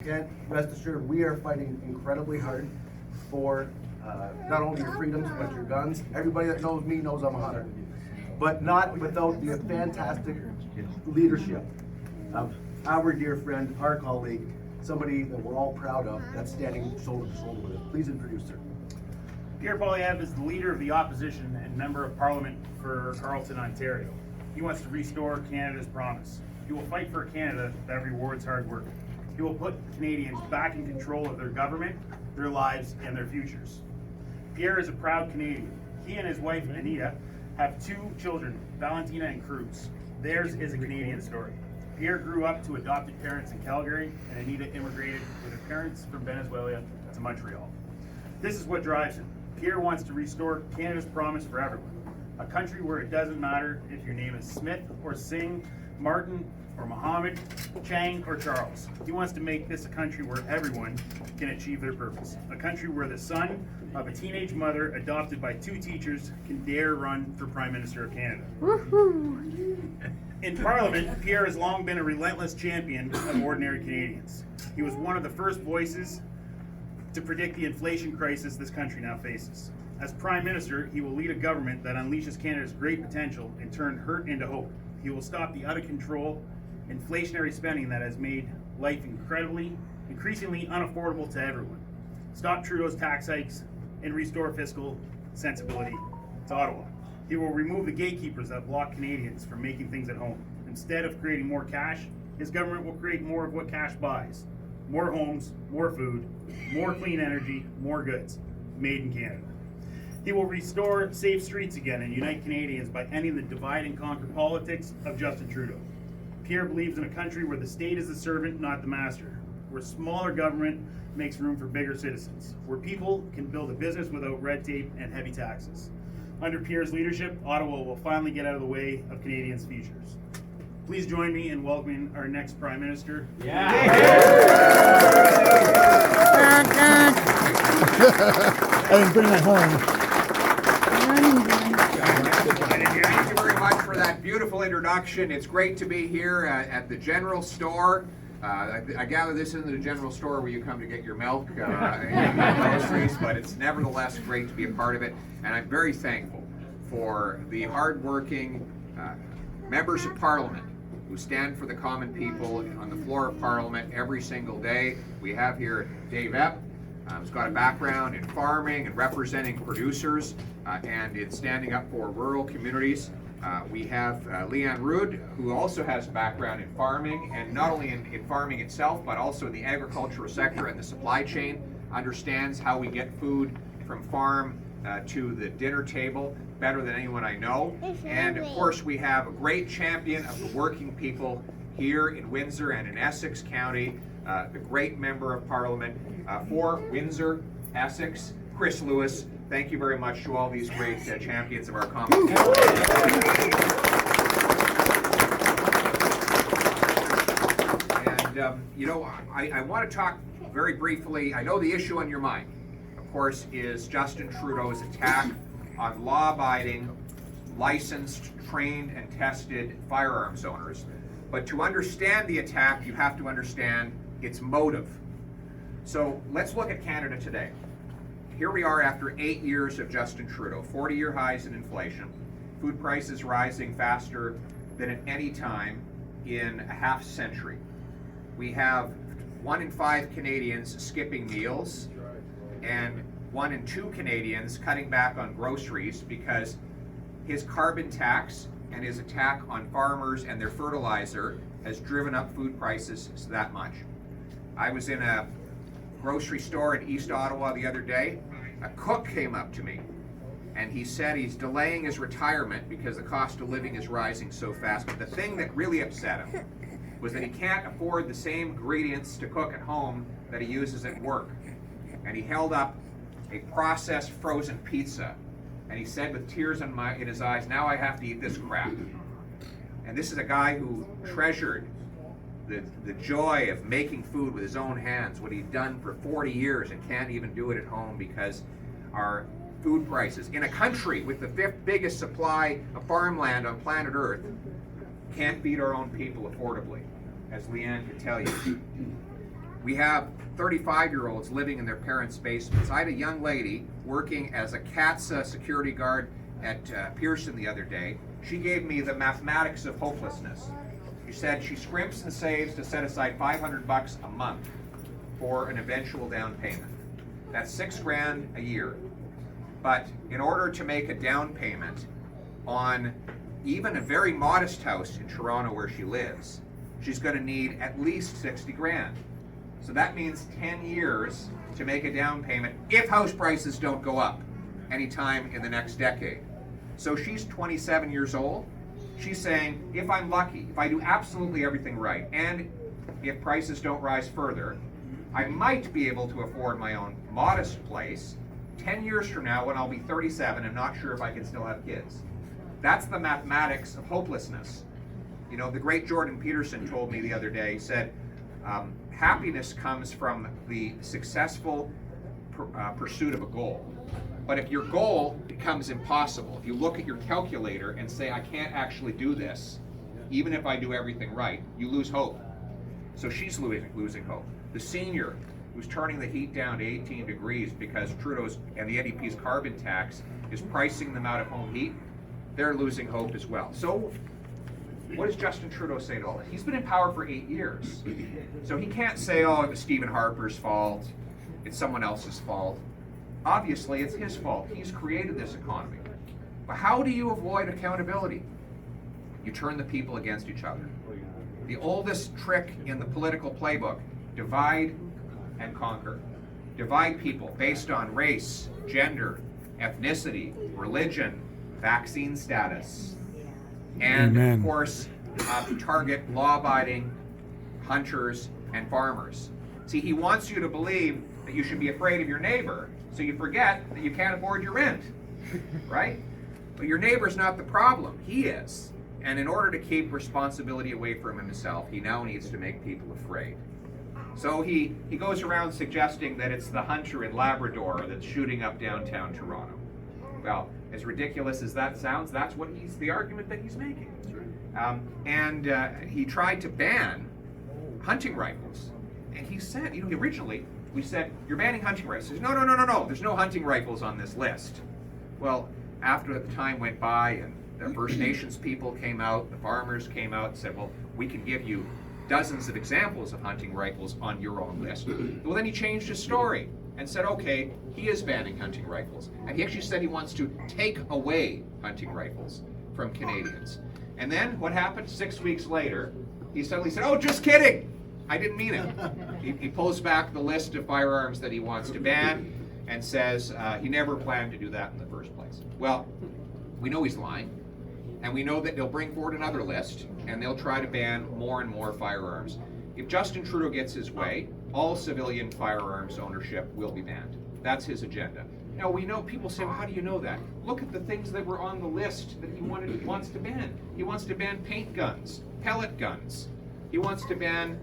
can't rest assured we are fighting incredibly hard for not only your freedoms but your guns. Everybody that knows me knows I'm a hunter, but not without the fantastic leadership of our dear friend, our colleague, somebody that we're all proud of, that's standing shoulder to shoulder with us. Please introduce her. Pierre Poilievre is the leader of the opposition and member of Parliament for Carleton, Ontario. He wants to restore Canada's promise. He will fight for a Canada that rewards hard work. He will put Canadians back in control of their government, their lives, and their futures. Pierre is a proud Canadian. He and his wife, Anita, have 2 children, Valentina and Cruz. Theirs is a Canadian story. Pierre grew up to adopted parents in Calgary, and Anita immigrated with her parents from Venezuela to Montreal. This is what drives him. Pierre wants to restore Canada's promise for everyone. A country where it doesn't matter if your name is Smith or Singh, Martin or Mohammed, Chang or Charles. He wants to make this a country where everyone can achieve their purpose. A country where the son of a teenage mother adopted by 2 teachers can dare run for Prime Minister of Canada. In Parliament, Pierre has long been a relentless champion of ordinary Canadians. He was one of the first voices to predict the inflation crisis this country now faces. As Prime Minister, he will lead a government that unleashes Canada's great potential and turn hurt into hope. He will stop the out-of-control inflationary spending that has made life increasingly unaffordable to everyone. Stop Trudeau's tax hikes and restore fiscal sensibility to Ottawa. He will remove the gatekeepers that block Canadians from making things at home. Instead of creating more cash, his government will create more of what cash buys. More homes, more food, more clean energy, more goods, made in Canada. He will restore safe streets again and unite Canadians by ending the divide and conquer politics of Justin Trudeau. Pierre believes in a country where the state is the servant, not the master, where smaller government makes room for bigger citizens, where people can build a business without red tape and heavy taxes. Under Pierre's leadership, Ottawa will finally get out of the way of Canadians' futures. Please join me in welcoming our next Prime Minister. Yeah. I didn't bring that home. Thank you very much for that beautiful introduction. It's great to be here at the general store. I gather this isn't a general store where you come to get your milk and your groceries, but it's nevertheless great to be a part of it. And I'm very thankful for the hardworking members of Parliament who stand for the common people on the floor of Parliament every single day. We have here Dave Epp, who's got a background in farming and representing producers and in standing up for rural communities. We have Leanne Rood, who also has a background in farming, and not only in farming itself, but also in the agricultural sector and the supply chain, understands how we get food from farm to the dinner table better than anyone I know. And of course, we have a great champion of the working people here in Windsor and in Essex County, the great member of Parliament for Windsor, Essex, Chris Lewis. Thank you very much to all these great champions of our common people. And you know, I want to talk very briefly. I know the issue on your mind, of course, is Justin Trudeau's attack on law-abiding, licensed, trained, and tested firearms owners. But to understand the attack, you have to understand its motive. So let's look at Canada today. Here we are after 8 years of Justin Trudeau, 40-year highs in inflation, food prices rising faster than at any time in a half century. We have 1 in 5 Canadians skipping meals, and 1 in 2 Canadians cutting back on groceries because his carbon tax and his attack on farmers and their fertilizer has driven up food prices that much. I was in a grocery store in East Ottawa the other day. A cook came up to me and he said he's delaying his retirement because the cost of living is rising so fast. But the thing that really upset him was that he can't afford the same ingredients to cook at home that he uses at work. And he held up a processed frozen pizza and he said with tears in his eyes, "Now I have to eat this crap." And this is a guy who treasured the joy of making food with his own hands, what he'd done for 40 years and can't even do it at home because our food prices, in a country with the 5th biggest supply of farmland on planet Earth, can't feed our own people affordably, as Leanne could tell you. We have 35-year-olds living in their parents' basements. I had a young lady working as a CATSA security guard at Pearson the other day. She gave me the mathematics of hopelessness. She said she scrimps and saves to set aside $500 a month for an eventual down payment. That's $6,000 a year. But in order to make a down payment on even a very modest house in Toronto where she lives, she's going to need at least $60,000. So that means 10 years to make a down payment if house prices don't go up anytime in the next decade. So she's 27 years old. She's saying, if I'm lucky, if I do absolutely everything right, and if prices don't rise further, I might be able to afford my own modest place 10 years from now when I'll be 37 and not sure if I can still have kids. That's the mathematics of hopelessness. You know, the great Jordan Peterson told me the other day, he said, happiness comes from the successful pursuit of a goal. But if your goal becomes impossible, if you look at your calculator and say, I can't actually do this, even if I do everything right, you lose hope. So she's losing hope. The senior who's turning the heat down to 18 degrees because Trudeau's and the NDP's carbon tax is pricing them out of home heat, they're losing hope as well. So what does Justin Trudeau say to all this? He's been in power for 8 years. So he can't say, oh, it was Stephen Harper's fault, it's someone else's fault. Obviously, it's his fault. He's created this economy. But how do you avoid accountability? You turn the people against each other. The oldest trick in the political playbook, divide and conquer. Divide people based on race, gender, ethnicity, religion, vaccine status. And Amen. of course, target law-abiding hunters and farmers. See, he wants you to believe that you should be afraid of your neighbor, so you forget that you can't afford your rent, right? But your neighbor's not the problem, he is. And in order to keep responsibility away from himself, he now needs to make people afraid. So he goes around suggesting that it's the hunter in Labrador that's shooting up downtown Toronto. Well, as ridiculous as that sounds, that's what the argument that he's making. He tried to ban hunting rifles. And he said, you know, originally we said, you're banning hunting rifles. He said, no, there's no hunting rifles on this list. Well, after the time went by and the First Nations people came out, the farmers came out and said, well, we can give you dozens of examples of hunting rifles on your own list. Well, then he changed his story and said, okay, he is banning hunting rifles. And he actually said he wants to take away hunting rifles from Canadians. And then what happened 6 weeks later? He suddenly said, oh, just kidding. I didn't mean it. He pulls back the list of firearms that he wants to ban and says he never planned to do that in the first place. Well, we know he's lying. And we know that they'll bring forward another list and they'll try to ban more and more firearms. If Justin Trudeau gets his way, all civilian firearms ownership will be banned. That's his agenda. Now we know, people say, well, how do you know that? Look at the things that were on the list that he wants to ban. He wants to ban paint guns, pellet guns. He wants to ban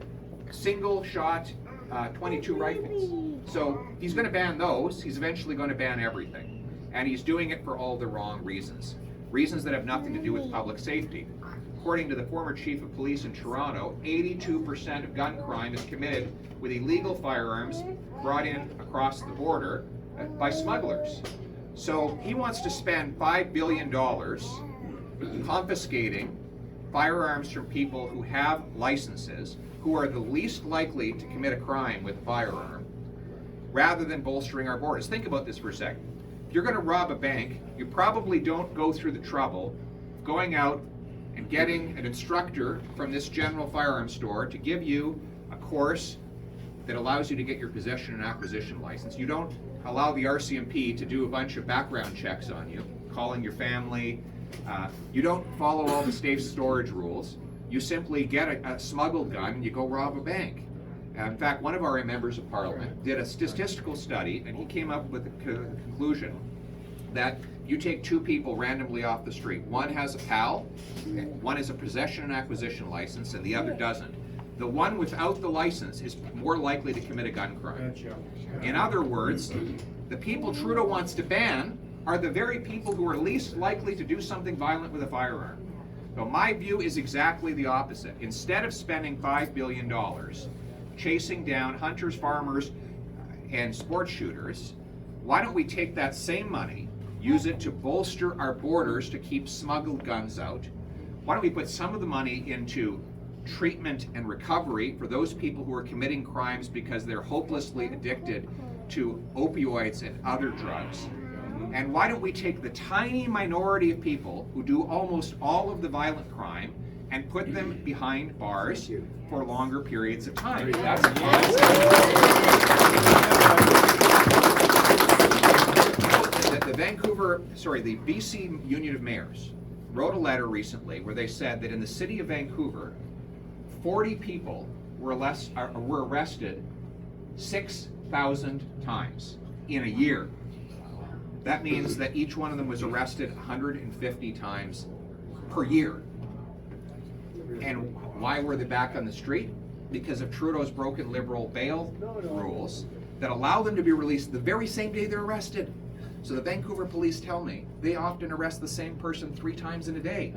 single-shot .22 rifles. So he's going to ban those. He's eventually going to ban everything. And he's doing it for all the wrong reasons. Reasons that have nothing to do with public safety. According to the former chief of police in Toronto, 82% of gun crime is committed with illegal firearms brought in across the border by smugglers. So he wants to spend $5 billion confiscating firearms from people who have licenses, who are the least likely to commit a crime with a firearm, rather than bolstering our borders. Think about this for a second. If you're going to rob a bank, you probably don't go through the trouble of going out and getting an instructor from this general firearms store to give you a course that allows you to get your possession and acquisition license. You don't allow the RCMP to do a bunch of background checks on you, calling your family. You don't follow all the safe storage rules. You simply get a smuggled gun and you go rob a bank. In fact, one of our members of parliament did a statistical study, and he came up with the conclusion that you take two people randomly off the street. One has a PAL, one has a possession and acquisition license, and the other doesn't. The one without the license is more likely to commit a gun crime. In other words, the people Trudeau wants to ban are the very people who are least likely to do something violent with a firearm. So my view is exactly the opposite. Instead of spending $5 billion chasing down hunters, farmers, and sport shooters, why don't we take that same money, use it to bolster our borders to keep smuggled guns out? Why don't we put some of the money into treatment and recovery for those people who are committing crimes because they're hopelessly addicted to opioids and other drugs? And why don't we take the tiny minority of people who do almost all of the violent crime and put them behind bars for longer periods of time? That's a the BC Union of Mayors wrote a letter recently where they said that in the city of Vancouver, 40 people were arrested 6,000 times in a year. That means that each one of them was arrested 150 times per year. And why were they back on the street? Because of Trudeau's broken Liberal bail rules that allow them to be released the very same day they're arrested. So the Vancouver police tell me they often arrest the same person 3 times in a day.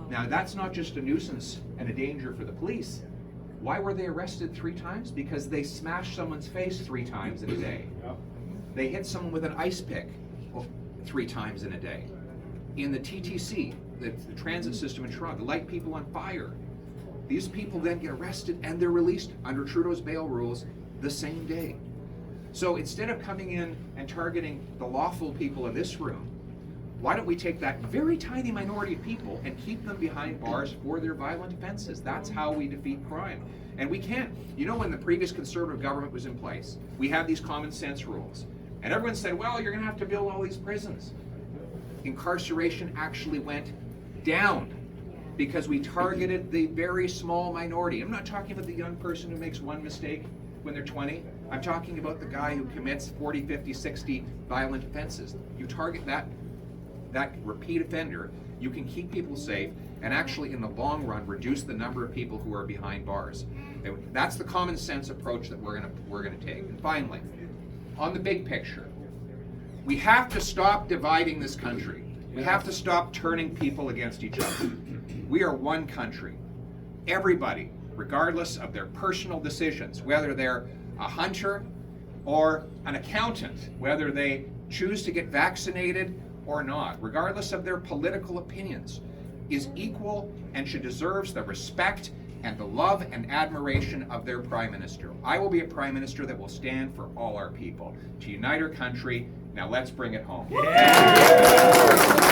Now that's not just a nuisance and a danger for the police. Why were they arrested 3 times? Because they smashed someone's face 3 times in a day. They hit someone with an ice pick 3 times in a day. In the TTC, the transit system in Toronto, they light people on fire. These people then get arrested and they're released under Trudeau's bail rules the same day. So instead of coming in and targeting the lawful people in this room, why don't we take that very tiny minority of people and keep them behind bars for their violent offenses? That's how we defeat crime. And we can't. You know, when the previous Conservative government was in place, we had these common sense rules. And everyone said, well, you're gonna have to build all these prisons. Incarceration actually went down because we targeted the very small minority. I'm not talking about the young person who makes one mistake when they're 20. I'm talking about the guy who commits 40, 50, 60 violent offenses. You target that repeat offender, you can keep people safe and actually in the long run reduce the number of people who are behind bars. That's the common sense approach that we're gonna take. And finally, on the big picture, we have to stop dividing this country. We have to stop turning people against each other. We are one country. Everybody, regardless of their personal decisions, whether they're a hunter or an accountant, whether they choose to get vaccinated or not, regardless of their political opinions, is equal and should deserve the respect and the love and admiration of their Prime Minister. I will be a Prime Minister that will stand for all our people, to unite our country. Now let's bring it home. Yeah.